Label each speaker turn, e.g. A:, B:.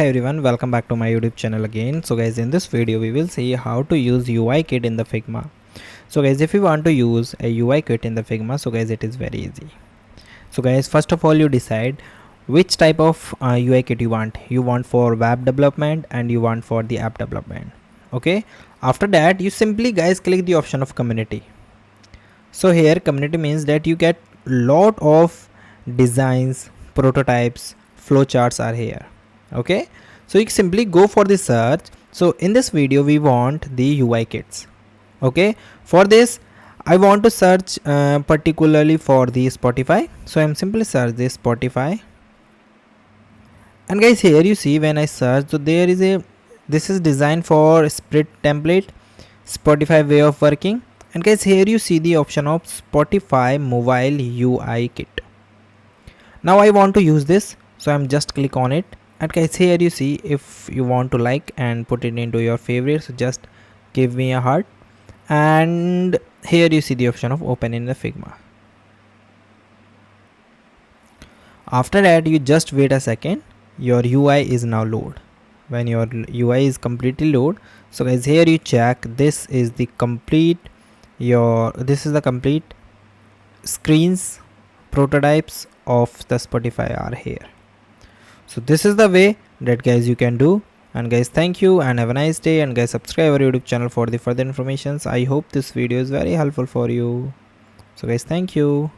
A: Hi everyone, welcome back to my YouTube channel again. So guys, in this video we will see how to use UI kit in the Figma. So guys, if you want to use a UI kit in the Figma, so guys, it is very easy. So guys, first of all you decide which type of UI kit you want. You want for web development and you want for the app development. Okay, after that you simply guys click the option of community. So here community means that you get lot of designs, prototypes, flowcharts are here. Okay, so you simply go for the search. So in this video we want the UI kits. Okay, for this I want to search particularly for the Spotify. So I'm simply search this Spotify, and guys here you see when I search, so there is a, this is designed for Split template, Spotify way of working. And guys here you see the option of Spotify mobile UI kit. Now I want to use this, so I'm just click on it. And guys here you see, if you want to like and put it into your favorites, so just give me a heart. And here you see the option of open in the Figma. After that you just wait a second, your UI is now load. When your UI is completely load, so guys here you check, this is the complete complete screens, prototypes of the Spotify are here. So this is the way that guys you can do. And guys, thank you and have a nice day, and guys subscribe our YouTube channel for the further informations. I hope this video is very helpful for you. So guys, thank you.